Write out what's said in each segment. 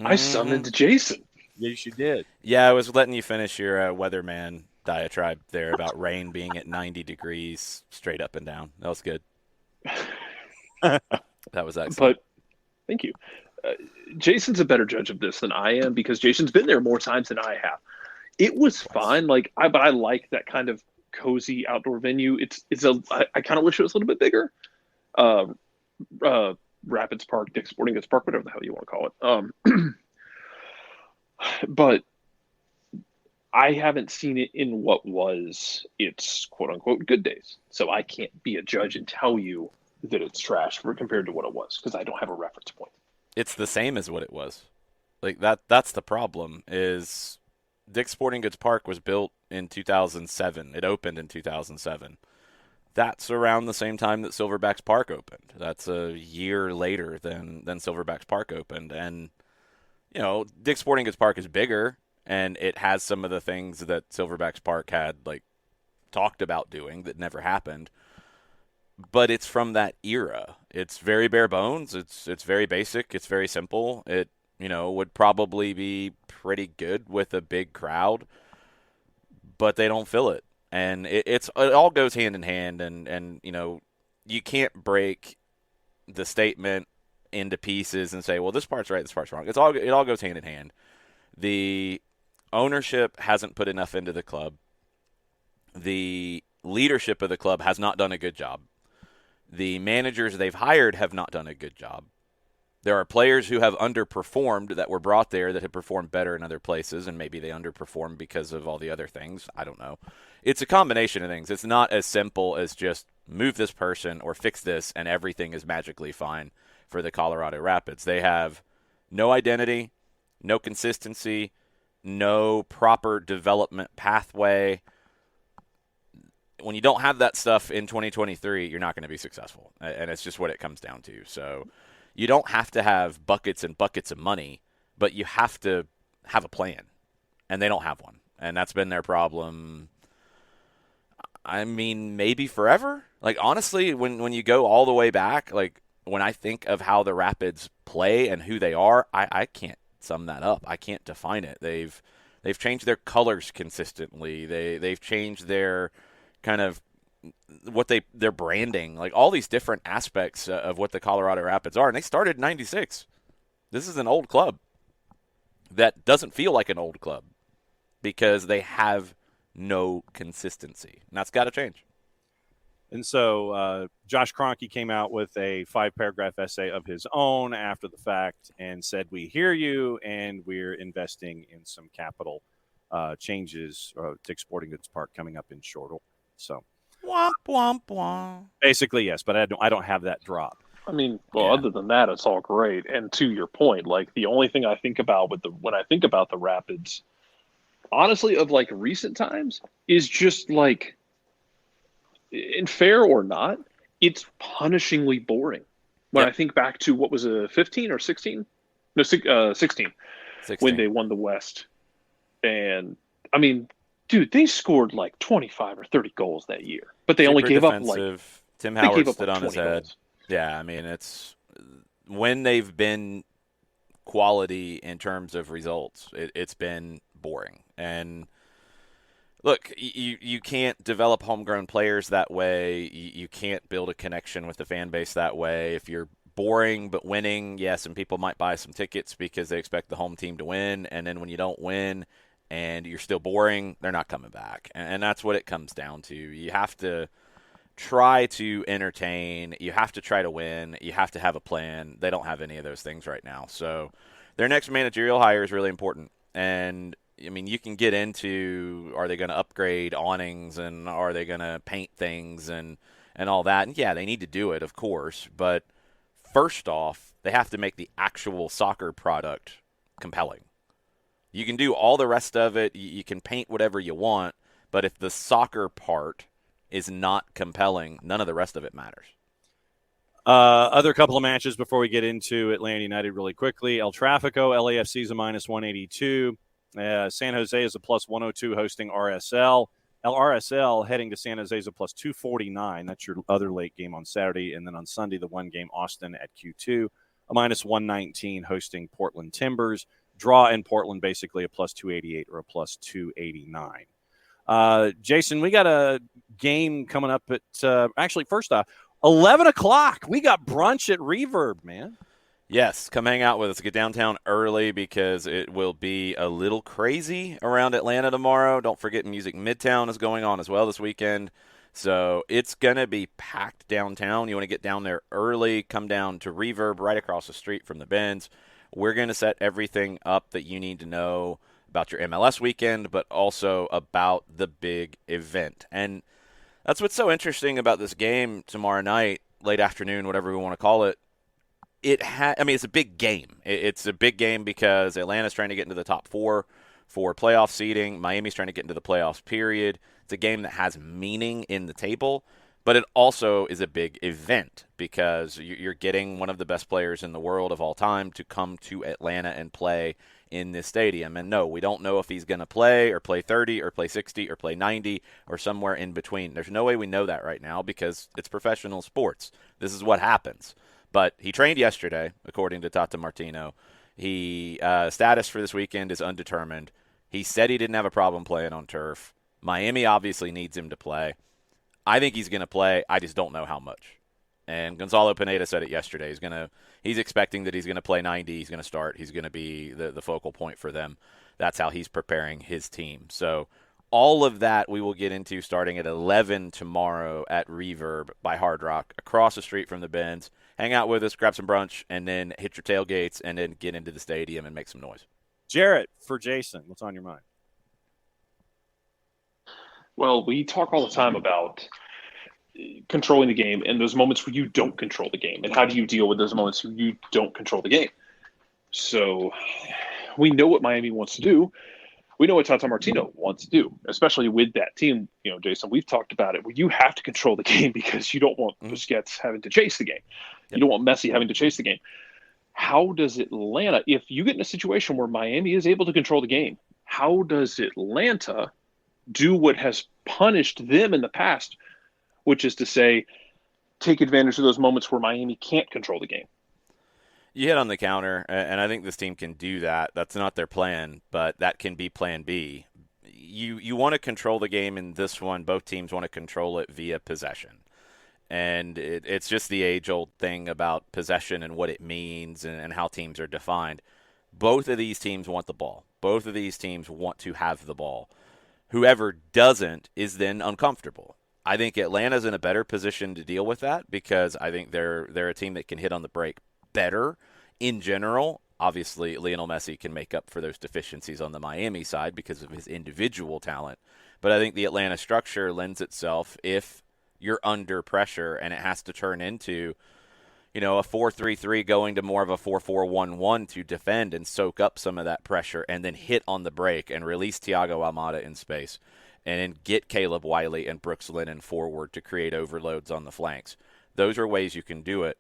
I summoned Jason. Yes, you did. Yeah, I was letting you finish your weatherman diatribe there about rain being at 90 degrees straight up and down. That was good. That was excellent. But thank you. Uh, Jason's a better judge of this than I am because Jason's been there more times than I have. It was Twice. fine. But I like that kind of cozy outdoor venue. I kind of wish it was a little bit bigger. Uh, uh, Rapids Park, Dick's Sporting Goods Park, whatever the hell you want to call it. But I haven't seen it in what was its quote unquote good days. So I can't be a judge and tell you that it's trash compared to what it was because I don't have a reference point. It's the same as what it was. Like that's the problem is Dick's Sporting Goods Park was built in 2007. It opened in 2007. That's around the same time that Silverbacks Park opened. That's a year later than Silverbacks Park opened. And Dick's Sporting Goods Park is bigger and it has some of the things that Silverbacks Park had like talked about doing that never happened. But it's from that era. It's very bare bones. It's very basic. It's very simple. It would probably be pretty good with a big crowd, but they don't fill it, and it all goes hand in hand. And you can't break the statement into pieces and say, well, this part's right, this part's wrong. It all goes hand in hand. The ownership hasn't put enough into the club. The leadership of the club has not done a good job. The managers they've hired have not done a good job. There are players who have underperformed that were brought there that have performed better in other places, and maybe they underperformed because of all the other things. I don't know. It's a combination of things. It's not as simple as just move this person or fix this and everything is magically fine for the Colorado Rapids. They have no identity, no consistency, no proper development pathway. When you don't have that stuff in 2023, you're not going to be successful. And it's just what it comes down to. So you don't have to have buckets and buckets of money, but you have to have a plan. And they don't have one. And that's been their problem. I mean, maybe forever. Like, honestly, when you go all the way back, like, when I think of how the Rapids play and who they are, I can't sum that up. I can't define it. They've changed their colors consistently. They've changed their kind of their branding, like all these different aspects of what the Colorado Rapids are. And they started in 96. This is an old club that doesn't feel like an old club because they have no consistency. And that's got to change. And so Josh Kroenke came out with a 5-paragraph essay of his own after the fact and said, we hear you and we're investing in some capital changes. Dick's Sporting Goods Park coming up in short order. So, womp, womp, womp. Basically, yes, but I don't have that drop. I mean, well, other than that, it's all great. And to your point, like the only thing I think about when I think about the Rapids, honestly, of like recent times, is just like, in fair or not, it's punishingly boring. When I think back to what was a 15 or 16? No, 16 when they won the West. And I mean, dude, they scored like 25 or 30 goals that year, but they only gave up like Tim Howard stood on his 20 head. goals. Yeah, I mean, it's when they've been quality in terms of results, it's been boring. And look, you can't develop homegrown players that way. You can't build a connection with the fan base that way. If you're boring but winning, yes, and people might buy some tickets because they expect the home team to win, and then when you don't win and you're still boring, they're not coming back. And that's what it comes down to. You have to try to entertain. You have to try to win. You have to have a plan. They don't have any of those things right now. So their next managerial hire is really important. And, I mean, you can get into, are they going to upgrade awnings and are they going to paint things and all that? And, yeah, they need to do it, of course. But first off, they have to make the actual soccer product compelling. You can do all the rest of it. You can paint whatever you want. But if the soccer part is not compelling, none of the rest of it matters. Other couple of matches before we get into Atlanta United really quickly. El Tráfico, LAFC is a -182. San Jose is a +102 hosting RSL. RSL heading to San Jose is a +249. That's your other late game on Saturday. And then on Sunday, the one game Austin at Q2. a -119 hosting Portland Timbers. Draw in Portland, basically a +288 or a +289. Jason, we got a game coming up at, actually, first off, 11 o'clock. We got brunch at Reverb, man. Yes, come hang out with us. Get downtown early because it will be a little crazy around Atlanta tomorrow. Don't forget Music Midtown is going on as well this weekend. So it's going to be packed downtown. You want to get down there early, come down to Reverb right across the street from the Benz. We're going to set everything up that you need to know about your MLS weekend, but also about the big event. And that's what's so interesting about this game tomorrow night, late afternoon, whatever we want to call it. It's a big game. It's a big game because Atlanta's trying to get into the top 4 for playoff seeding. Miami's trying to get into the playoffs, period. It's a game that has meaning in the table, but it also is a big event because you're getting one of the best players in the world of all time to come to Atlanta and play in this stadium. And no, we don't know if he's going to play or play 30 or play 60 or play 90 or somewhere in between. There's no way we know that right now because it's professional sports. This is what happens. But he trained yesterday, according to Tata Martino. He status for this weekend is undetermined. He said he didn't have a problem playing on turf. Miami obviously needs him to play. I think he's going to play. I just don't know how much. And Gonzalo Pineda said it yesterday. He's expecting that he's going to play 90. He's going to start. He's going to be the focal point for them. That's how he's preparing his team. So all of that we will get into starting at 11 tomorrow at Reverb by Hard Rock, across the street from the Benz. Hang out with us, grab some brunch, and then hit your tailgates, and then get into the stadium and make some noise. Jarrett, for Jason, what's on your mind? Well, we talk all the time about controlling the game and those moments where you don't control the game, and how do you deal with those moments where you don't control the game. So we know what Miami wants to do. We know what Tata Martino wants to do, especially with that team. Jason, we've talked about it. You have to control the game because you don't want Busquets having to chase the game. Yep. You don't want Messi having to chase the game. How does Atlanta, if you get in a situation where Miami is able to control the game, how does Atlanta do what has punished them in the past, which is to say, take advantage of those moments where Miami can't control the game? You hit on the counter, and I think this team can do that. That's not their plan, but that can be plan B. You want to control the game in this one. Both teams want to control it via possession. And it's just the age-old thing about possession and what it means and how teams are defined. Both of these teams want the ball. Both of these teams want to have the ball. Whoever doesn't is then uncomfortable. I think Atlanta's in a better position to deal with that because I think they're a team that can hit on the brake better in general. Obviously, Lionel Messi can make up for those deficiencies on the Miami side because of his individual talent. But I think the Atlanta structure lends itself, if you're under pressure and it has to turn into, a 4-3-3 going to more of a 4-4-1-1 to defend and soak up some of that pressure and then hit on the break and release Thiago Almada in space and then get Caleb Wiley and Brooks Lennon forward to create overloads on the flanks. Those are ways you can do it.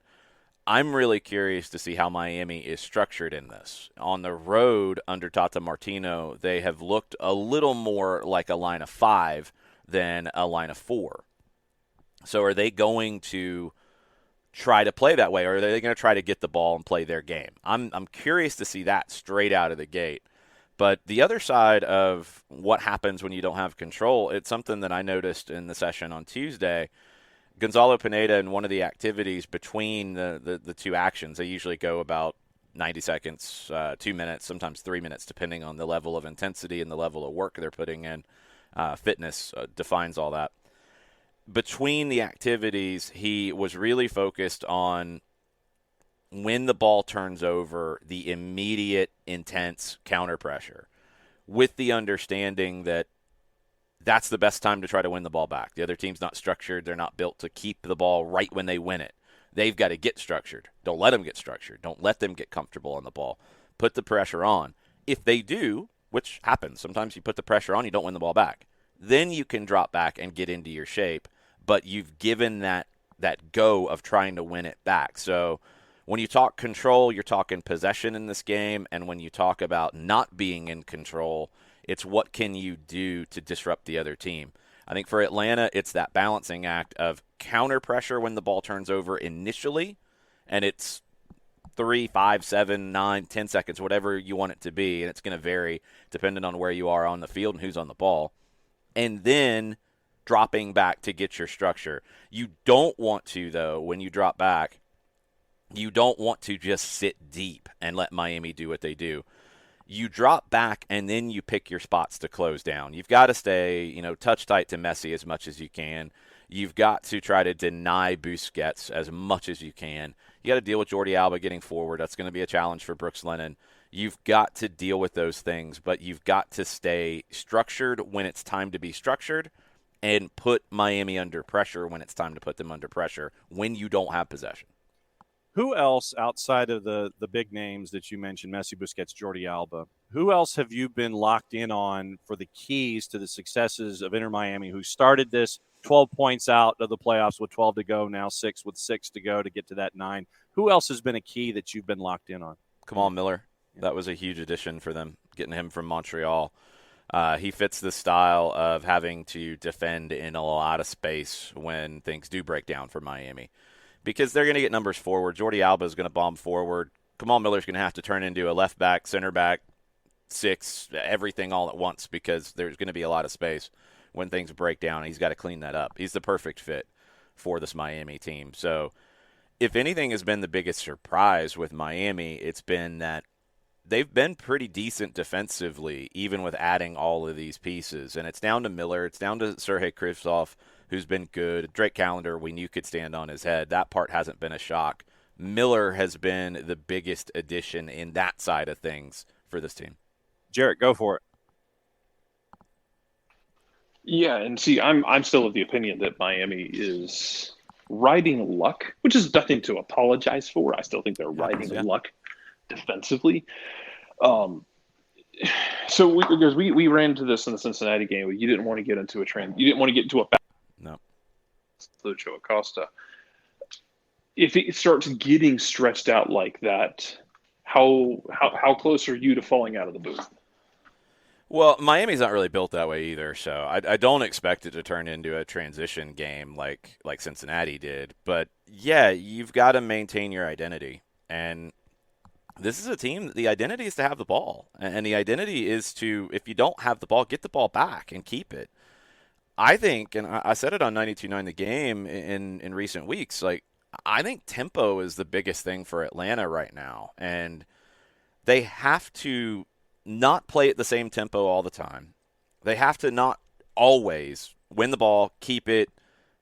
I'm really curious to see how Miami is structured in this. On the road under Tata Martino, they have looked a little more like a line of 5 than a line of 4. So are they going to try to play that way, or are they going to try to get the ball and play their game? I'm curious to see that straight out of the gate. But the other side of what happens when you don't have control, it's something that I noticed in the session on Tuesday. Gonzalo Pineda, in one of the activities between the two actions, they usually go about 90 seconds, 2 minutes, sometimes 3 minutes, depending on the level of intensity and the level of work they're putting in. Fitness defines all that. Between the activities, he was really focused on when the ball turns over, the immediate, intense counter pressure, with the understanding that that's the best time to try to win the ball back. The other team's not structured. They're not built to keep the ball right when they win it. They've got to get structured. Don't let them get structured. Don't let them get comfortable on the ball. Put the pressure on. If they do, which happens, sometimes you put the pressure on, you don't win the ball back. Then you can drop back and get into your shape, but you've given that go of trying to win it back. So when you talk control, you're talking possession in this game, and when you talk about not being in control, it's what can you do to disrupt the other team. I think for Atlanta, it's that balancing act of counter pressure when the ball turns over initially, and it's 3, 5, 7, 9, 10 seconds, whatever you want it to be, and it's going to vary depending on where you are on the field and who's on the ball. And then dropping back to get your structure. You don't want to, though, when you drop back, you don't want to just sit deep and let Miami do what they do. You drop back and then you pick your spots to close down. You've got to stay, touch tight to Messi as much as you can. You've got to try to deny Busquets as much as you can. You got to deal with Jordi Alba getting forward. That's going to be a challenge for Brooks Lennon. You've got to deal with those things, but you've got to stay structured when it's time to be structured and put Miami under pressure when it's time to put them under pressure when you don't have possession. Who else outside of the big names that you mentioned, Messi, Busquets, Jordi Alba, who else have you been locked in on for the keys to the successes of Inter Miami, who started this 12 points out of the playoffs with 12 to go, now 6 with 6 to go to get to that 9? Who else has been a key that you've been locked in on? Kamal Miller. That was a huge addition for them, getting him from Montreal. He fits the style of having to defend in a lot of space when things do break down for Miami, because they're going to get numbers forward. Jordi Alba is going to bomb forward. Kamal Miller's going to have to turn into a left back, center back, 6, everything all at once, because there's going to be a lot of space when things break down. He's got to clean that up. He's the perfect fit for this Miami team. So if anything has been the biggest surprise with Miami, it's been that they've been pretty decent defensively, even with adding all of these pieces. And it's down to Miller. It's down to Sergei Krivtsov, who's been good. Drake Callender, we knew could stand on his head. That part hasn't been a shock. Miller has been the biggest addition in that side of things for this team. Jarrett, go for it. Yeah, and see, I'm still of the opinion that Miami is riding luck, which is nothing to apologize for. I still think they're riding luck defensively. Because we ran into this in the Cincinnati game. You didn't want to get into you didn't want to get into a no. Lucho Acosta. If it starts getting stretched out like that, how close are you to falling out of the booth? Well, Miami's not really built that way either, so I don't expect it to turn into a transition game like Cincinnati did. But yeah, you've got to maintain your identity, and this is a team that the identity is to have the ball, and the identity is to, if you don't have the ball, get the ball back and keep it. I think, and I said it on 92.9 The Game in recent weeks, like, I think tempo is the biggest thing for Atlanta right now, and they have to not play at the same tempo all the time. They have to not always win the ball, keep it,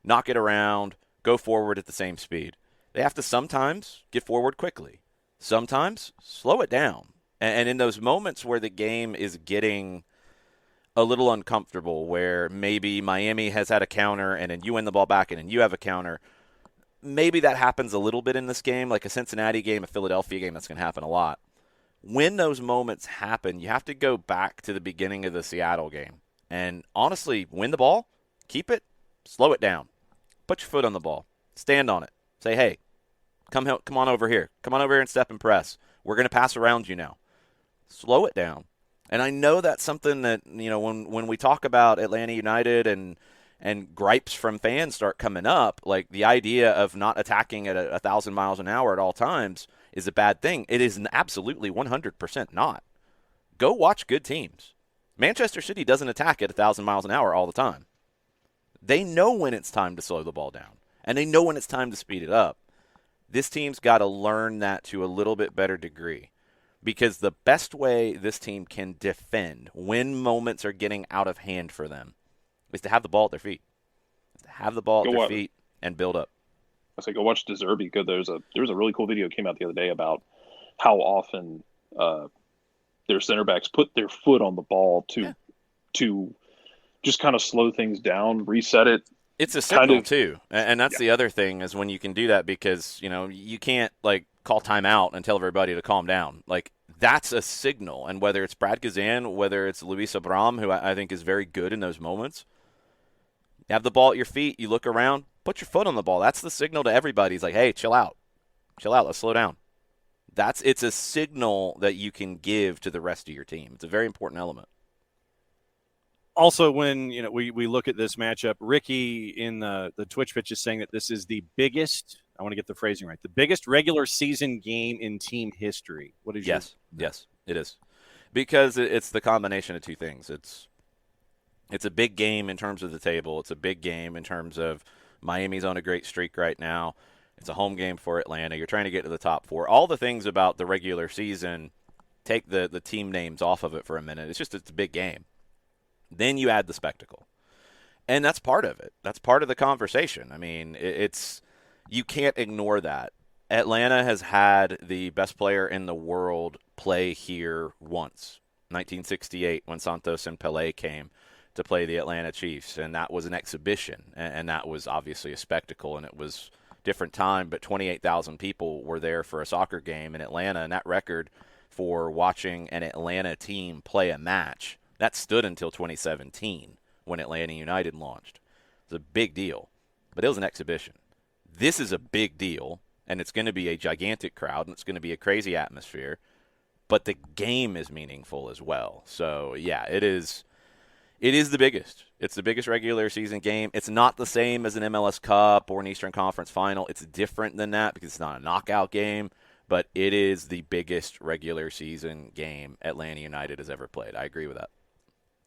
knock it around, go forward at the same speed. They have to sometimes get forward quickly. Sometimes slow it down. And in those moments where the game is getting a little uncomfortable, where maybe Miami has had a counter and then you win the ball back and then you have a counter, maybe that happens a little bit in this game, like a Cincinnati game, a Philadelphia game, that's going to happen a lot. When those moments happen, you have to go back to the beginning of the Seattle game. And honestly, win the ball, keep it, slow it down. Put your foot on the ball. Stand on it. Say, hey, come on over here. Come on over here and step and press. We're going to pass around you now. Slow it down. And I know that's something that, when we talk about Atlanta United and gripes from fans start coming up, like the idea of not attacking at 1,000 miles an hour at all times is a bad thing. It is absolutely 100% not. Go watch good teams. Manchester City doesn't attack at 1,000 miles an hour all the time. They know when it's time to slow the ball down, and they know when it's time to speed it up. This team's got to learn that to a little bit better degree, because the best way this team can defend when moments are getting out of hand for them is to have the ball at their feet. To have the ball at their feet and build up. I say go watch De Zerbi, because there's a really cool video that came out the other day about how often their center backs put their foot on the ball to just kind of slow things down, reset it. It's a signal too, and that's the other thing, is when you can do that, because you can't call timeout and tell everybody to calm down. That's a signal, and whether it's Brad Gazan, whether it's Luis Abram, who I think is very good in those moments, you have the ball at your feet, you look around, put your foot on the ball. That's the signal to everybody. It's like, hey, chill out, let's slow down. It's a signal that you can give to the rest of your team. It's a very important element. Also, when we look at this matchup, Ricky in the Twitch pitch is saying that this is the biggest I want to get the phrasing right. The biggest regular season game in team history. What is Yes, it is. Because it's the combination of two things. It's a big game in terms of the table. It's a big game in terms of Miami's on a great streak right now. It's a home game for Atlanta. You're trying to get to the top four. All the things about the regular season, take the team names off of it for a minute. It's a big game. Then you add the spectacle. And that's part of it. That's part of the conversation. I mean, you can't ignore that. Atlanta has had the best player in the world play here once, 1968, when Santos and Pelé came to play the Atlanta Chiefs, and that was an exhibition, and that was obviously a spectacle, and it was a different time, but 28,000 people were there for a soccer game in Atlanta, and that record for watching an Atlanta team play a match, that stood until 2017 when Atlanta United launched. It was a big deal, but it was an exhibition. This is a big deal, and it's going to be a gigantic crowd, and it's going to be a crazy atmosphere, but the game is meaningful as well. So, yeah, it is the biggest. It's the biggest regular season game. It's not the same as an MLS Cup or an Eastern Conference Final. It's different than that because it's not a knockout game, but it is the biggest regular season game Atlanta United has ever played. I agree with that.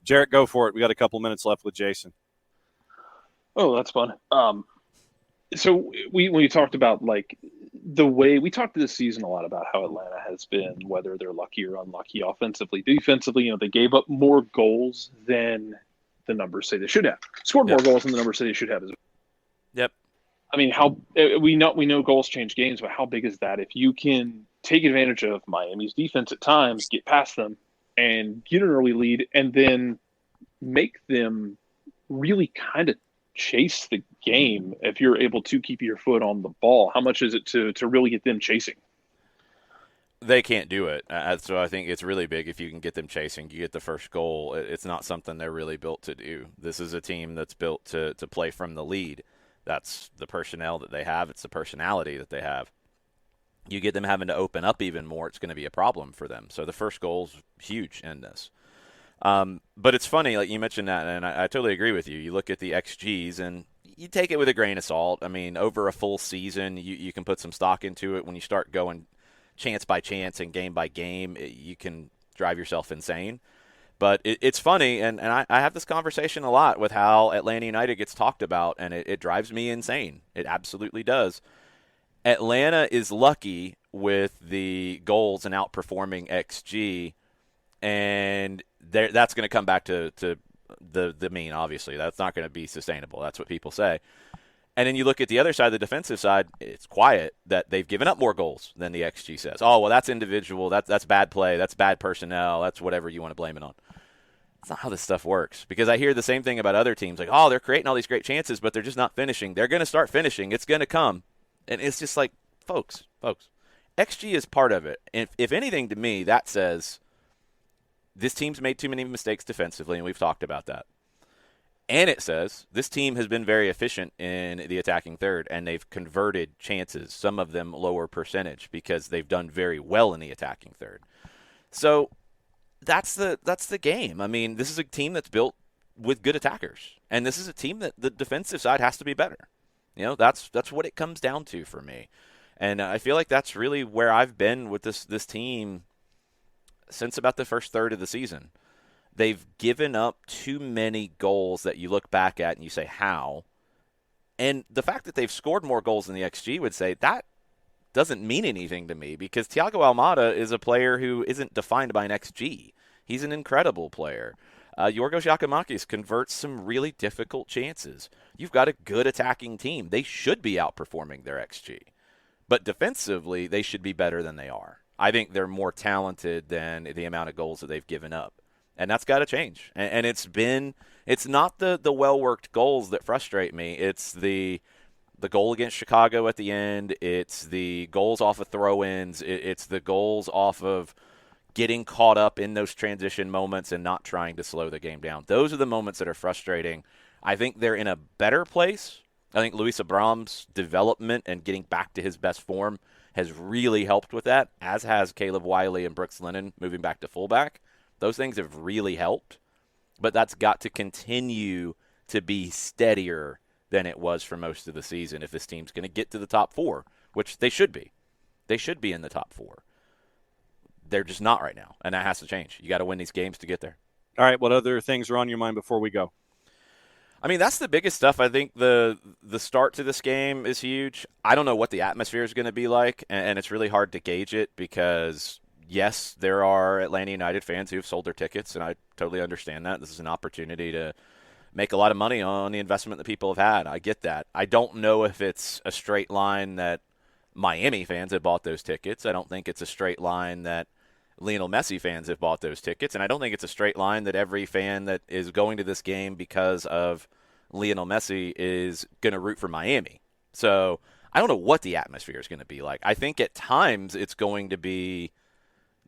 Jarrett, go for it. We got a couple minutes left with Jason. Oh, that's fun. So we talked about like the way we talked this season a lot about how Atlanta has been, whether they're lucky or unlucky offensively, defensively. They gave up more goals than the numbers say they should have. Scored more goals than the numbers say they should have. Yep. I mean, we know goals change games, but how big is that? If you can take advantage of Miami's defense at times, get past them, and get an early lead, and then make them really kind of chase the game if you're able to keep your foot on the ball. How much is it to really get them chasing? They can't do it. So I think it's really big if you can get them chasing. You get the first goal. It's not something they're really built to do. This is a team that's built to play from the lead. That's the personnel that they have. It's the personality that they have. You get them having to open up even more, it's going to be a problem for them. So the first goal's huge in this. But it's funny, like you mentioned that, and I totally agree with you. You look at the XGs, and you take it with a grain of salt. I mean, over a full season, you can put some stock into it. When you start going chance by chance and game by game, you can drive yourself insane. But it's funny, and I have this conversation a lot with how Atlanta United gets talked about, and it drives me insane. It absolutely does. Atlanta is lucky with the goals and outperforming XG, and that's going to come back to the mean, obviously. That's not going to be sustainable. That's what people say. And then you look at the other side, the defensive side, it's quiet that they've given up more goals than the XG says. Oh, well, that's individual. That's bad play. That's bad personnel. That's whatever you want to blame it on. That's not how this stuff works, because I hear the same thing about other teams. Like, oh, they're creating all these great chances, but they're just not finishing. They're going to start finishing. It's going to come. And it's just like, folks, XG is part of it. And if anything, to me, that says this team's made too many mistakes defensively, and we've talked about that. And it says this team has been very efficient in the attacking third, and they've converted chances, some of them lower percentage, because they've done very well in the attacking third. So that's the game. I mean, this is a team that's built with good attackers, and this is a team that the defensive side has to be better. That's what it comes down to for me. And I feel like that's really where I've been with this team since about the first third of the season. They've given up too many goals that you look back at and you say, how? And the fact that they've scored more goals than the XG would say, that doesn't mean anything to me, because Thiago Almada is a player who isn't defined by an XG. He's an incredible player. Yorgos Giacomakis converts some really difficult chances. You've got a good attacking team. They should be outperforming their XG. But defensively, they should be better than they are. I think they're more talented than the amount of goals that they've given up. And that's got to change. And it's not the well-worked goals that frustrate me. It's the goal against Chicago at the end. It's the goals off of throw-ins. It's the goals off of getting caught up in those transition moments and not trying to slow the game down. Those are the moments that are frustrating. I think they're in a better place. I think Luis Abram's development and getting back to his best form has really helped with that, as has Caleb Wiley and Brooks Lennon moving back to fullback. Those things have really helped, but that's got to continue to be steadier than it was for most of the season if this team's going to get to the top 4, which they should be. They should be in the top 4. They're just not right now, and that has to change. You got to win these games to get there. All right, what other things are on your mind before we go? I mean, that's the biggest stuff. I think the start to this game is huge. I don't know what the atmosphere is going to be like, and it's really hard to gauge it because, yes, there are Atlanta United fans who have sold their tickets, and I totally understand that. This is an opportunity to make a lot of money on the investment that people have had. I get that. I don't know if it's a straight line that Miami fans have bought those tickets. I don't think it's a straight line that Lionel Messi fans have bought those tickets, and I don't think it's a straight line that every fan that is going to this game because of Lionel Messi is going to root for Miami. So I don't know what the atmosphere is going to be like. I think at times it's going to be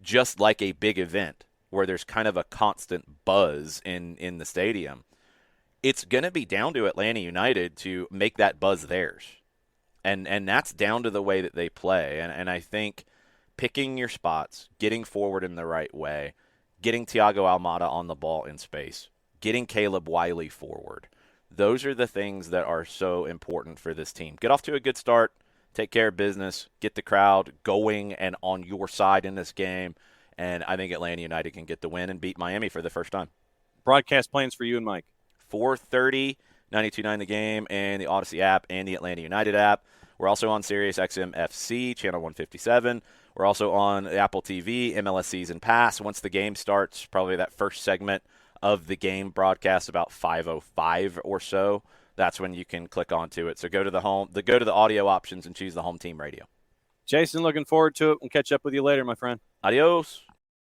just like a big event where there's kind of a constant buzz in the stadium. It's going to be down to Atlanta United to make that buzz theirs. And that's down to the way that they play. And I think picking your spots, getting forward in the right way, getting Thiago Almada on the ball in space, getting Caleb Wiley forward, those are the things that are so important for this team. Get off to a good start, take care of business, get the crowd going and on your side in this game, and I think Atlanta United can get the win and beat Miami for the first time. Broadcast plans for you and Mike. 4:30, 92.9 The Game, and the Odyssey app and the Atlanta United app. We're also on Sirius XM FC, channel 157. We're also on Apple TV, MLS Season Pass. Once the game starts, probably that first segment of the game broadcast about 5:05 or so. That's when you can click onto it. So go to the audio options and choose the home team radio. Jason, looking forward to it. We'll catch up with you later, my friend. Adios.